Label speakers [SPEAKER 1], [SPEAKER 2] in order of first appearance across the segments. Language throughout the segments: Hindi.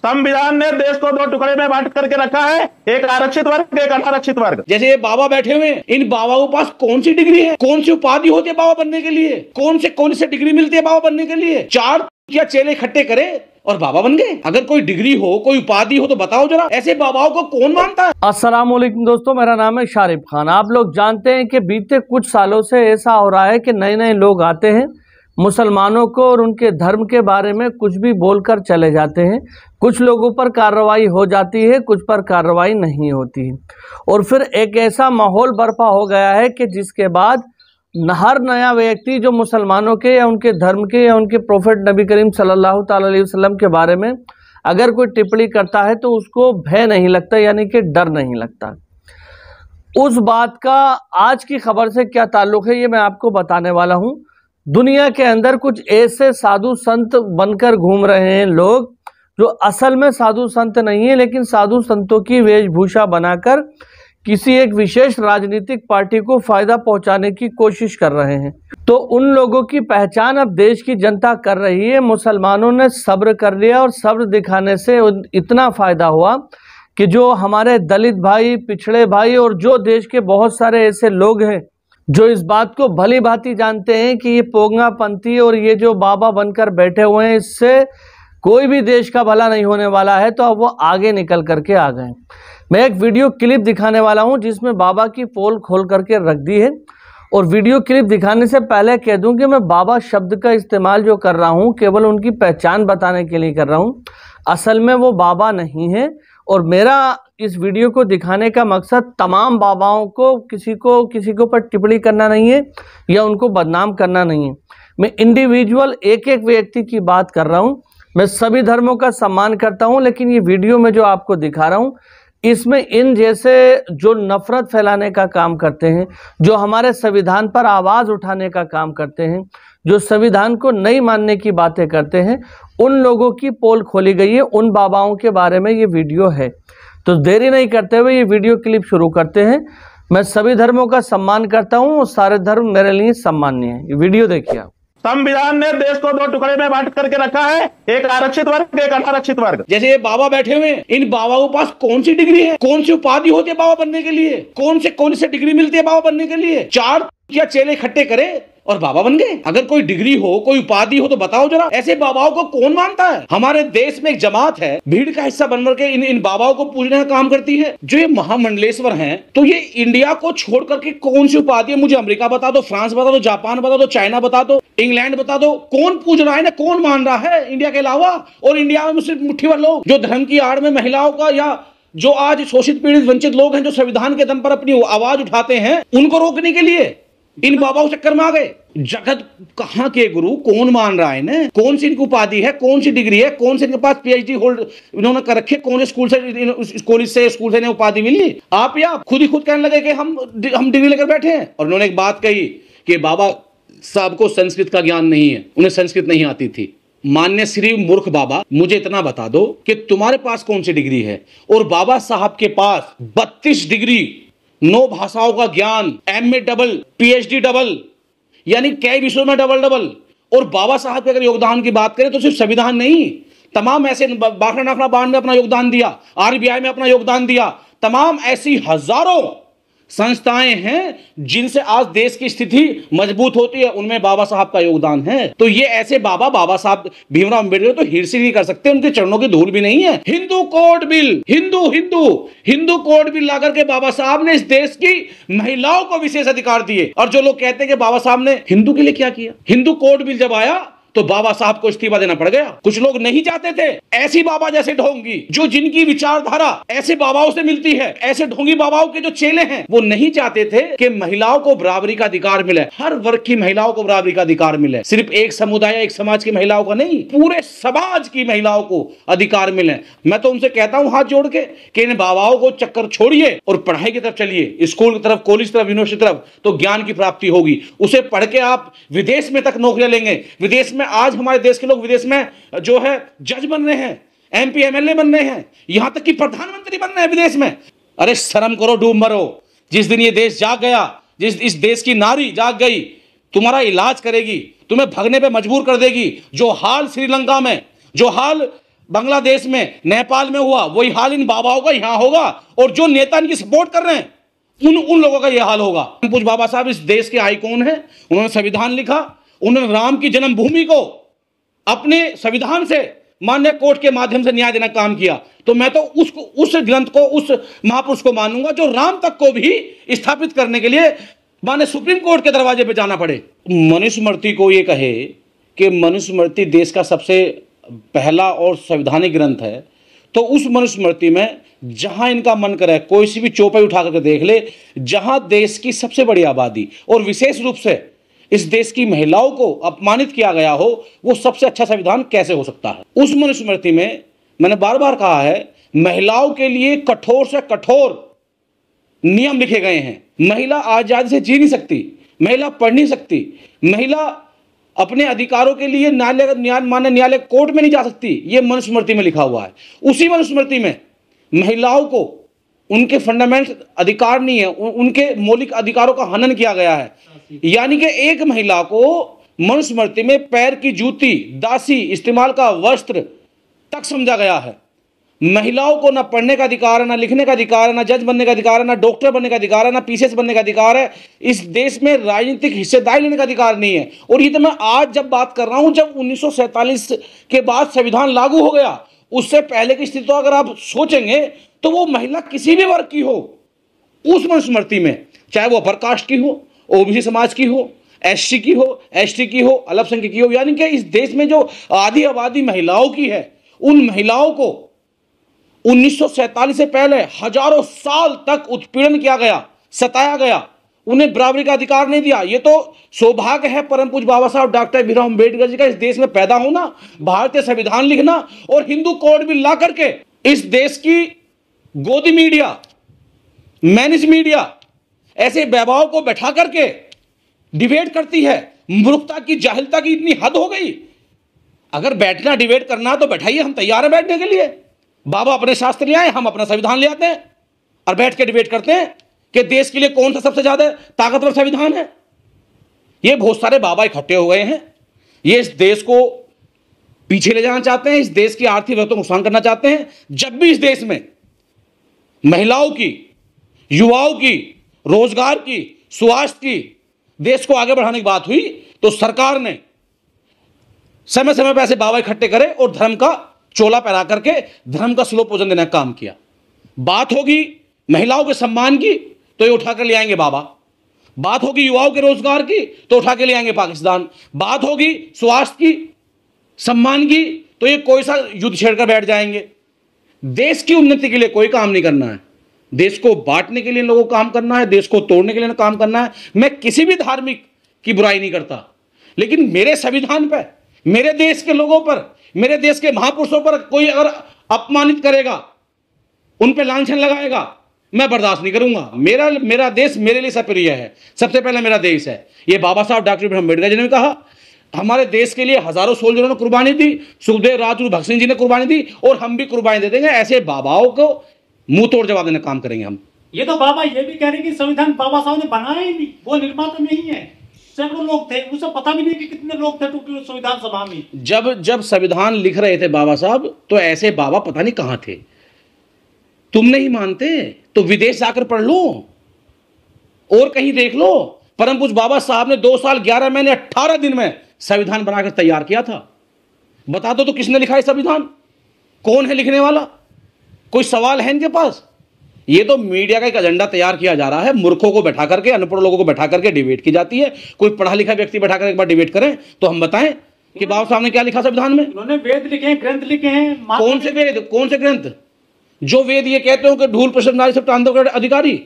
[SPEAKER 1] संविधान ने देश को दो टुकड़े में बांट करके रखा है, एक आरक्षित वर्ग, एक अनारक्षित वर्ग।
[SPEAKER 2] जैसे ये बाबा बैठे हुए हैं, इन बाबाओं के पास कौन सी डिग्री है, कौन सी उपाधि होती है बाबा बनने के लिए, कौन से डिग्री मिलती है बाबा बनने के लिए? 4 या चेले इकट्ठे करे और बाबा बन गए। अगर कोई डिग्री हो, कोई उपाधि हो तो बताओ जरा, ऐसे बाबाओं को कौन मानता है?
[SPEAKER 3] अस्सलाम वालेकुम दोस्तों, मेरा नाम है शारिफ खान। आप लोग जानते हैं कि बीते कुछ सालों से ऐसा हो रहा है कि नए नए लोग आते हैं, मुसलमानों को और उनके धर्म के बारे में कुछ भी बोलकर चले जाते हैं। कुछ लोगों पर कार्रवाई हो जाती है, कुछ पर कार्रवाई नहीं होती है, और फिर एक ऐसा माहौल बर्पा हो गया है कि जिसके बाद हर नया व्यक्ति जो मुसलमानों के या उनके धर्म के या उनके प्रोफेट नबी करीम सल्लल्लाहु अलैहि वसल्लम के बारे में अगर कोई टिप्पणी करता है तो उसको भय नहीं लगता, यानी कि डर नहीं लगता। उस बात का आज की खबर से क्या ताल्लुक है, ये मैं आपको बताने वाला हूँ। दुनिया के अंदर कुछ ऐसे साधु संत बनकर घूम रहे हैं लोग जो असल में साधु संत नहीं है, लेकिन साधु संतों की वेशभूषा बनाकर किसी एक विशेष राजनीतिक पार्टी को फायदा पहुंचाने की कोशिश कर रहे हैं। तो उन लोगों की पहचान अब देश की जनता कर रही है। मुसलमानों ने सब्र कर लिया और सब्र दिखाने से इतना फायदा हुआ कि जो हमारे दलित भाई, पिछड़े भाई और जो देश के बहुत सारे ऐसे लोग हैं जो इस बात को भली भांति जानते हैं कि ये पोंगापंथी और ये जो बाबा बनकर बैठे हुए हैं, इससे कोई भी देश का भला नहीं होने वाला है, तो अब वो आगे निकल करके आ गए। मैं एक वीडियो क्लिप दिखाने वाला हूं जिसमें बाबा की पोल खोल करके रख दी है। और वीडियो क्लिप दिखाने से पहले कह दूं कि मैं बाबा शब्द का इस्तेमाल जो कर रहा हूं केवल उनकी पहचान बताने के लिए कर रहा हूं, असल में वो बाबा नहीं है। और मेरा इस वीडियो को दिखाने का मकसद तमाम बाबाओं को किसी को पर टिप्पणी करना नहीं है या उनको बदनाम करना नहीं है। मैं इंडिविजुअल एक एक व्यक्ति की बात कर रहा हूँ। मैं सभी धर्मों का सम्मान करता हूँ, लेकिन ये वीडियो में जो आपको दिखा रहा हूँ इसमें इन जैसे जो नफरत फैलाने का काम करते हैं, जो हमारे संविधान पर आवाज़ उठाने का काम करते हैं, जो संविधान को नहीं मानने की बातें करते हैं, उन लोगों की पोल खोली गई है। उन बाबाओं के बारे में ये वीडियो है। तो देरी नहीं करते हुए ये वीडियो क्लिप शुरू करते हैं। मैं सभी धर्मों का सम्मान करता हूँ और सारे धर्म मेरे लिए सम्मान्य है। ये वीडियो देखिए आप।
[SPEAKER 1] संविधान ने देश को दो टुकड़े में बांट करके रखा है, एक आरक्षित वर्ग, एक अनारक्षित वर्ग।
[SPEAKER 2] जैसे ये बाबा बैठे हुए हैं, इन बाबाओं के पास कौन सी डिग्री है, कौन सी उपाधि होती है बाबा बनने के लिए, कौन से डिग्री मिलती है बाबा बनने के लिए? 4 या चेले इकट्ठे करे और बाबा बन गए। अगर कोई डिग्री हो, कोई उपाधि हो तो बताओ जरा, ऐसे बाबाओं को कौन मानता है? हमारे देश में एक जमात है, भीड़ का हिस्सा बनकर के इन बाबाओं को पूजने का काम करती है। जो ये महामंडलेश्वर हैं, तो ये इंडिया को छोड़ करके कौन सी उपाधि है? मुझे अमेरिका बता दो, फ्रांस बता दो, जापान बता दो, चाइना बता दो, इंग्लैंड बता दो। कौन पूज रहा है ना, कौन मान रहा है इंडिया के अलावा? और इंडिया में सिर्फ मुट्ठी भर लोग जो धर्म की आड़ में महिलाओं का या जो आज शोषित पीड़ित वंचित लोग हैं जो संविधान के दम पर अपनी आवाज उठाते हैं, उनको रोकने के लिए इन बाबाओं चक्कर में आ गए। जगत कहां के गुरु, कौन मान रहा है ना? कौन सी इनकी उपाधि है, कौन सी डिग्री है, कौन से इनके पास पीएचडी होल्ड इन्होंने कर रखे, कौन से स्कूल से इन्हें उपाधि मिली? आप या खुद ही कहने लगे कि हम डिग्री लेकर बैठे हैं। और उन्होंने एक बात कही कि बाबा साहब को संस्कृत का ज्ञान नहीं है, उन्हें संस्कृत नहीं आती थी। मान्य श्री मूर्ख बाबा, मुझे इतना बता दो कि तुम्हारे पास कौन सी डिग्री है? और बाबा साहब के पास 32 डिग्री, 9 भाषाओं का ज्ञान, MA डबल, PhD डबल, यानी कई विषयों में डबल। और बाबा साहब के अगर योगदान की बात करें तो सिर्फ संविधान नहीं, तमाम ऐसे बाखड़ा नाखड़ा बांध में अपना योगदान दिया, RBI में अपना योगदान दिया, तमाम ऐसी हजारों संस्थाएं हैं जिनसे आज देश की स्थिति मजबूत होती है, उनमें बाबा साहब का योगदान है। तो ये ऐसे बाबा साहब भीमराव अम्बेडकर तो हिरसी नहीं कर सकते, उनके चरणों की धूल भी नहीं है। Hindu code bill, Hindu code bill लाकर के बाबा साहब ने इस देश की महिलाओं को विशेष अधिकार दिए। और जो लोग कहते हैं कि बाबा साहब ने हिंदू के लिए क्या किया, हिंदू कोड बिल जब आया तो बाबा साहब को इस्तीफा देना पड़ गया। कुछ लोग नहीं चाहते थे ऐसी बाबा जैसे ढोंगी, जो जिनकी विचारधारा ऐसे बाबाओं से मिलती है, ऐसे ढोंगी बाबाओं के जो चेले हैं, वो नहीं चाहते थे कि महिलाओं को बराबरी का अधिकार मिले, हर वर्ग की महिलाओं को बराबरी का अधिकार मिले, सिर्फ एक समुदाय एक समाज की महिलाओं को नहीं, पूरे समाज की महिलाओं को अधिकार मिले। मैं तो उनसे कहता हूं हाथ जोड़ के कि इन बाबाओं को चक्कर छोड़िए और पढ़ाई की तरफ चलिए, स्कूल की तरफ, कॉलेज तरफ, यूनिवर्सिटी तरफ, तो ज्ञान की प्राप्ति होगी। उसे पढ़ के आप विदेश में तक नौकरियां लेंगे। विदेश में आज हमारे देश के लोग विदेश में जो है जज बन रहे हैं, MP MLA बन रहे हैं, यहां तक कि प्रधानमंत्री बन रहे हैं विदेश में। अरे शर्म करो, डूब मरो। जिस दिन ये देश जाग गया, जिस इस देश की नारी जाग गई, तुम्हारा इलाज करेगी, तुम्हें भगने पे मजबूर कर देगी। जो हाल श्रीलंका में, जो हाल बांग्लादेश में, नेपाल में हुआ, वही हाल इन बाबाओं का यहां होगा। और जो नेता इनकी सपोर्ट कर रहे हैं उन लोगों का यह हाल होगा। पूज्य बाबा साहब इस देश के आइकॉन हैं, उन्होंने संविधान लिखा, उन्होंने राम की जन्मभूमि को अपने संविधान से मान्य कोर्ट के माध्यम से न्याय देना काम किया। तो मैं तो उस ग्रंथ को, उस महापुरुष को मानूंगा जो राम तक को भी स्थापित करने के लिए माने सुप्रीम कोर्ट के दरवाजे पे जाना पड़े। मनुस्मृति को ये कहे कि मनुस्मृति देश का सबसे पहला और संवैधानिक ग्रंथ है, तो उस मनुस्मृति में जहां इनका मन करे कोई सी भी चौपाई उठा करके देख ले, जहां देश की सबसे बड़ी आबादी और विशेष रूप से इस देश की महिलाओं को अपमानित किया गया हो, वो सबसे अच्छा संविधान कैसे हो सकता है। उस मनुस्मृति में मैंने बार बार कहा है, महिलाओं के लिए कठोर से कठोर नियम लिखे गए हैं। महिला आजादी से जी नहीं सकती, महिला पढ़ नहीं सकती, महिला अपने अधिकारों के लिए न्यायालय कोर्ट में नहीं जा सकती। यह मनुस्मृति में लिखा हुआ है। उसी मनुस्मृति में महिलाओं को उनके फंडामेंटल अधिकार नहीं है, उनके मौलिक अधिकारों का हनन किया गया है। यानी कि एक महिला को मनुस्मृति में पैर की जूती, दासी, इस्तेमाल का वस्त्र तक समझा गया है। महिलाओं को ना पढ़ने का अधिकार है, ना लिखने का अधिकार है, ना जज बनने का अधिकार है, ना डॉक्टर बनने का अधिकार है, ना पीसीएस बनने का अधिकार है। इस देश में राजनीतिक हिस्सेदारी लेने का अधिकार नहीं है। और ये तो मैं आज जब बात कर रहा हूं, जब 1947 के बाद संविधान लागू हो गया, उससे पहले की स्थिति तो अगर आप सोचेंगे तो वो महिला किसी भी वर्ग की हो, उस मनुस्मृति में, चाहे वो अपर कास्ट की हो, ओबीसी समाज की हो, एससी की हो, एसटी की हो, अल्पसंख्यक की हो, यानी कि इस देश में जो आधी आबादी महिलाओं की है, उन महिलाओं को 1947 से पहले हजारों साल तक उत्पीड़न किया गया, सताया गया, उन्हें बराबरी का अधिकार नहीं दिया। ये तो सौभाग्य है परम पूज्य बाबा साहब डॉक्टर भीमराव अम्बेडकर जी का इस देश में पैदा होना, भारतीय संविधान लिखना और हिंदू कोड बिल ला करके इस देश की गोदी मीडिया, मैनेज मीडिया ऐसे वैभवों को बैठा करके डिबेट करती है। मूर्खता की, जाहिलता की इतनी हद हो गई। अगर बैठना डिबेट करना तो बैठाइए, हम तैयार हैं बैठने के लिए। बाबा अपने शास्त्र ले आए, हम अपना संविधान ले आते हैं और बैठ के डिबेट करते हैं कि देश के लिए कौन सा सबसे ज्यादा ताकतवर संविधान है। ये बहुत सारे बाबा इकट्ठे हो गए हैं, ये इस देश को पीछे ले जाना चाहते हैं, इस देश की आर्थिक व्यवस्था को नुकसान करना चाहते हैं। जब भी इस देश में महिलाओं की, युवाओं की, रोजगार की, स्वास्थ्य की, देश को आगे बढ़ाने की बात हुई तो सरकार ने समय समय पर ऐसे बाबा इकट्ठे करे और धर्म का चोला पहना करके धर्म का स्लो भोजन देने का काम किया। बात होगी महिलाओं के सम्मान की तो ये उठाकर ले आएंगे बाबा, बात होगी युवाओं के रोजगार की तो उठा के ले आएंगे पाकिस्तान, बात होगी स्वास्थ्य की, सम्मान की तो ये कोई सा युद्ध छेड़कर बैठ जाएंगे। देश की उन्नति के लिए कोई काम नहीं करना है, देश को बांटने के लिए लोगों को काम करना है, देश को तोड़ने के लिए काम करना है। मैं किसी भी धार्मिक की बुराई नहीं करता, लेकिन मेरे संविधान पर, मेरे देश के लोगों पर, मेरे देश के महापुरुषों पर कोई अगर अपमानित करेगा, उन पर लांछन लगाएगा, मैं बर्दाश्त नहीं करूंगा। मेरा देश मेरे लिए सप्रिय है, सबसे पहले मेरा देश है। ये बाबा साहब डॉक्टर भीमराव अम्बेडकर जी ने कहा, हमारे देश के लिए हजारों सोल्जरों ने कुर्बानी दी, सुखदेव राजगुरु भगत सिंह जी ने कुर्बानी दी और हम भी कुर्बानी दे देंगे। ऐसे बाबाओं को मुंह तोड़ जवाब देने का काम करेंगे हम।
[SPEAKER 4] ये तो बाबा ये भी कह रहे कि संविधान बाबा साहब ने बनाया ही नहीं, वो निर्माता नहीं है। सैकड़ों लोग थे, उसे पता भी नहीं कि कितने लोग थे टोक्यो संविधान सभा में।
[SPEAKER 2] जब संविधान लिख रहे थे बाबा साहब, तो ऐसे बाबा पता नहीं कहां थे। तुम नहीं मानते तो विदेश जाकर पढ़ लो और कहीं देख लो। परम पूज्य बाबा साहब ने 2 साल 11 महीने 18 दिन में संविधान बनाकर तैयार किया था। बता दो तो किसने लिखा है संविधान, कौन है लिखने वाला? कोई सवाल है इनके पास? ये तो मीडिया का एक एजेंडा तैयार किया जा रहा है, मूर्खों को बैठा करके, अनपढ़ लोगों को बैठा करके डिबेट की जाती है। कोई पढ़ा लिखा व्यक्ति बैठा कर एक बार डिबेट करें तो हम बताएं कि बाबा साहब ने क्या लिखा संविधान में।
[SPEAKER 4] उन्होंने वेद लिखे हैं, ग्रंथ लिखे हैं।
[SPEAKER 2] कौन से वेद, कौन से ग्रंथ? जो वेद ये कहते हो कि ढूल प्रसन्न नारी सब आंदोलन अधिकारी,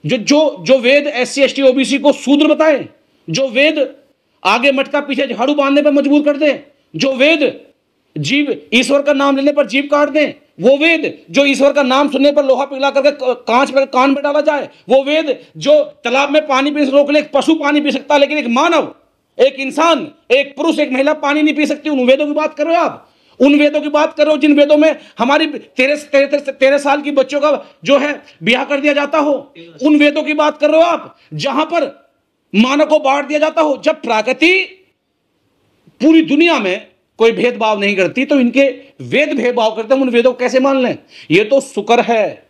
[SPEAKER 2] जो वेद SC ST OBC को शूद्र बताए, जो वेद आगे मटका पीछे झाड़ू बांधने पर मजबूर कर दे, जो वेद जीव ईश्वर का नाम लेने पर जीव काट दें, वो वेद जो ईश्वर का नाम सुनने पर लोहा पिघला करके कांच पर कान में डाला जाए, वो वेद जो तालाब में पानी पीने से रोक ले, एक पशु पानी पी सकता है लेकिन एक मानव, एक इंसान, एक पुरुष, एक महिला पानी नहीं पी सकती। उन वेदों की बात करो आप, उन वेदों की बात करो जिन वेदों में हमारी 13 साल की बच्चों का जो है ब्याह कर दिया जाता हो। उन वेदों की बात कर रहे हो आप जहां पर मानव को बांट दिया जाता हो। जब प्रकृति पूरी दुनिया में कोई भेदभाव नहीं करती, तो इनके वेद भेदभाव करते हैं, उन वेदों को कैसे मान लें? ये तो शुक्र है,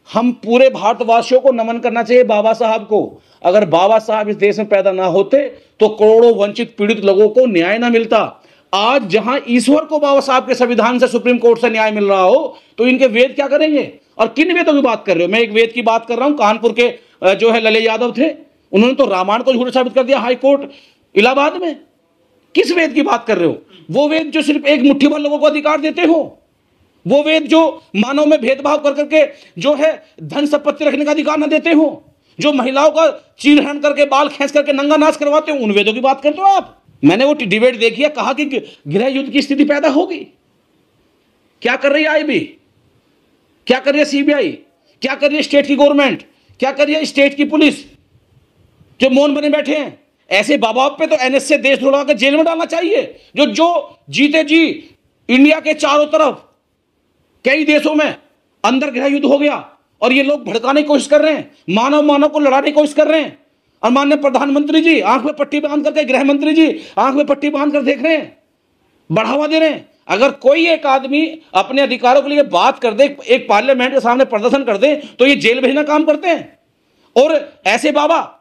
[SPEAKER 2] हम पूरे भारतवासियों को नमन करना चाहिए बाबा साहब को। अगर बाबा साहब इस देश में पैदा ना होते तो करोड़ों वंचित पीड़ित लोगों को न्याय ना मिलता। आज जहां ईश्वर को बाबा साहब के संविधान से, सुप्रीम कोर्ट से न्याय मिल रहा हो, तो इनके वेद क्या करेंगे? और किन वेदों की बात कर रहे हो? मैं एक वेद की बात कर रहा हूं, कानपुर के जो है लले यादव थे, उन्होंने तो रामायण को झूठ साबित कर दिया हाई कोर्ट इलाहाबाद में। किस वेद की बात कर रहे हो? वो वेद जो सिर्फ एक मुट्ठी भर लोगों को अधिकार देते हो, वो वेद जो मानव में भेदभाव कर करके जो है धन संपत्ति रखने का अधिकार न देते हो, जो महिलाओं का चीरहरण करके बाल खींच करके नंगा नाच करवाते हो, उन वेदों की बात करते हो आप। मैंने वो डिबेट देखी है, कहा कि गृह युद्ध की स्थिति पैदा होगी। क्या कर रही है आईबी? क्या कर रही है सीबीआई? क्या कर रही है स्टेट की गवर्नमेंट? क्या कर रही है स्टेट की पुलिस, जो मौन बने बैठे हैं? ऐसे बाबा पे तो एनएस से देश छुड़वा के जेल में डालना चाहिए, जो जीते जी इंडिया के चारों तरफ कई देशों में अंदर गृह युद्ध हो गया और ये लोग भड़काने की कोशिश कर रहे हैं, मानव को लड़ाने की कोशिश कर रहे हैं। और माननीय प्रधानमंत्री जी आंख में पट्टी बांध करके, गृह मंत्री जी आंख में पट्टी बांध कर देख रहे हैं, बढ़ावा दे रहे हैं। अगर कोई एक आदमी अपने अधिकारों के लिए बात कर दे, एक पार्लियामेंट के सामने प्रदर्शन कर दे, तो ये जेल भेजना काम करते हैं। और ऐसे बाबा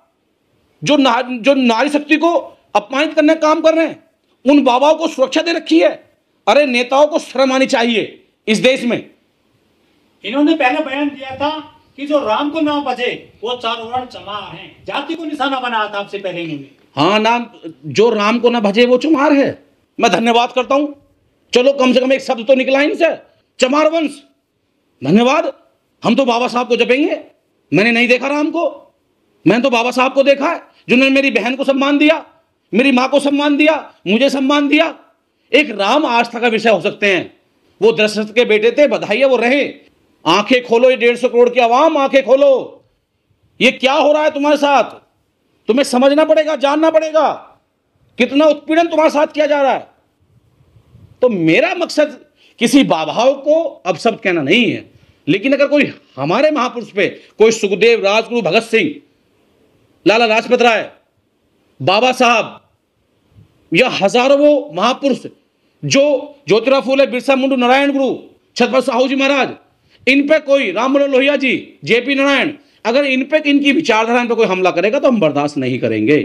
[SPEAKER 2] जो नारी शक्ति को अपमानित करने का काम कर रहे हैं, उन बाबाओं को सुरक्षा दे रखी है। अरे नेताओं को शर्म आनी चाहिए इस देश में।
[SPEAKER 4] इन्होंने पहले बयान दिया था कि जो राम को ना बचे वो चारों वर्ण चमार हैं, जाति को निशाना बनाया था आपसे पहले इन्होंने।
[SPEAKER 2] हाँ, नाम जो राम को ना भजे वो चमार है। मैं धन्यवाद करता हूं, चलो कम से कम एक शब्द तो निकला इनसे, चमार वंश। धन्यवाद। हम तो बाबा साहब को जपेंगे। मैंने नहीं देखा राम को, मैंने तो बाबा साहब को देखा है, जिन्होंने मेरी बहन को सम्मान दिया, मेरी माँ को सम्मान दिया, मुझे सम्मान दिया। एक राम आस्था का विषय हो सकते हैं। वो दशरथ के बेटे थे, बधाई है वो रहे। आंखें खोलो, ये 150 करोड़ की आवाम, आंखें खोलो। ये क्या हो रहा है तुम्हारे साथ? तुम्हें समझना पड़ेगा, जानना पड़ेगा कितना उत्पीड़न तुम्हारे साथ किया जा रहा है। तो मेरा मकसद किसी बाबाओं को अब सब कहना नहीं है, लेकिन अगर कोई हमारे महापुरुष पे, कोई सुखदेव, राजगुरु भगत सिंह, लाला लाजपत राय, बाबा साहब या हजारों वो महापुरुष जो ज्योतिराव फूले, बिरसा मुंडा, नारायण गुरु, छत्रपति साहू जी महाराज, इन पे कोई राममनोहर लोहिया जी, जेपी नारायण, अगर इन पे इनकी विचारधारा पे कोई हमला करेगा तो हम बर्दाश्त नहीं करेंगे।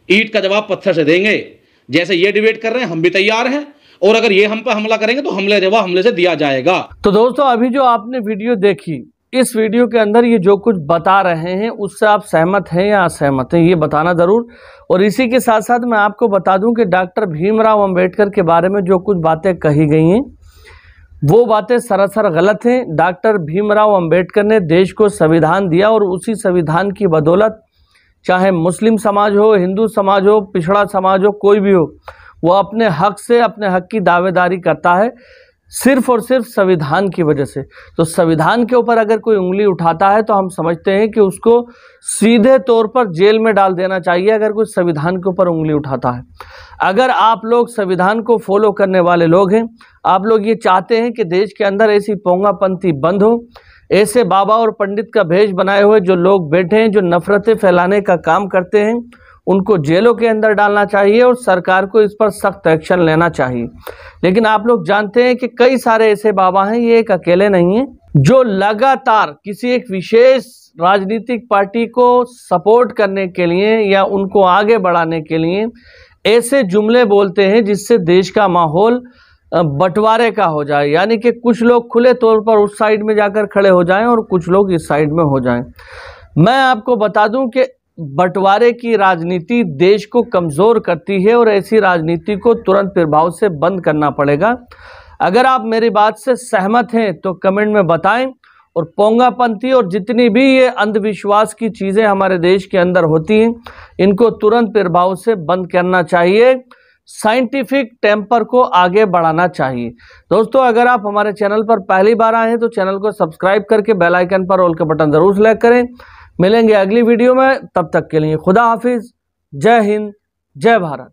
[SPEAKER 2] ईंट का जवाब पत्थर से देंगे। जैसे ये डिबेट कर रहे हैं, हम भी तैयार हैं, और अगर ये हम पे हमला करेंगे तो हमले से दिया जाएगा।
[SPEAKER 3] तो दोस्तों, अभी जो आपने वीडियो देखी, इस वीडियो के अंदर ये जो कुछ बता रहे हैं उससे आप सहमत हैं या असहमत हैं, ये बताना जरूर। और इसी के साथ साथ मैं आपको बता दूं कि डॉक्टर भीमराव अंबेडकर के बारे में जो कुछ बातें कही गई हैं वो बातें सरासर गलत हैं। डॉक्टर भीमराव अंबेडकर ने देश को संविधान दिया और उसी संविधान की बदौलत चाहे मुस्लिम समाज हो, हिंदू समाज हो, पिछड़ा समाज हो, कोई भी हो, वो अपने हक से, अपने हक की दावेदारी करता है सिर्फ और सिर्फ संविधान की वजह से। तो संविधान के ऊपर अगर कोई उंगली उठाता है तो हम समझते हैं कि उसको सीधे तौर पर जेल में डाल देना चाहिए, अगर कोई संविधान के ऊपर उंगली उठाता है। अगर आप लोग संविधान को फॉलो करने वाले लोग हैं, आप लोग ये चाहते हैं कि देश के अंदर ऐसी पोंगापंथी बंद हो, ऐसे बाबा और पंडित का भेष बनाए हुए जो लोग बैठे हैं, जो नफरतें फैलाने का काम करते हैं, उनको जेलों के अंदर डालना चाहिए और सरकार को इस पर सख्त एक्शन लेना चाहिए। लेकिन आप लोग जानते हैं कि कई सारे ऐसे बाबा हैं, ये एक अकेले नहीं हैं, जो लगातार किसी एक विशेष राजनीतिक पार्टी को सपोर्ट करने के लिए या उनको आगे बढ़ाने के लिए ऐसे जुमले बोलते हैं जिससे देश का माहौल बंटवारे का हो जाए, यानी कि कुछ लोग खुले तौर पर उस साइड में जाकर खड़े हो जाएं और कुछ लोग इस साइड में हो जाएं। मैं आपको बता दूं कि बंटवारे की राजनीति देश को कमज़ोर करती है और ऐसी राजनीति को तुरंत प्रभाव से बंद करना पड़ेगा। अगर आप मेरी बात से सहमत हैं तो कमेंट में बताएं। और पोंगापंथी और जितनी भी ये अंधविश्वास की चीज़ें हमारे देश के अंदर होती हैं, इनको तुरंत प्रभाव से बंद करना चाहिए, साइंटिफिक टेम्पर को आगे बढ़ाना चाहिए। दोस्तों, अगर आप हमारे चैनल पर पहली बार आए हैं तो चैनल को सब्सक्राइब करके बेल आइकन पर ऑल का बटन जरूर सेलेक्ट करें। मिलेंगे अगली वीडियो में, तब तक के लिए खुदा हाफिज, जय हिंद, जय भारत।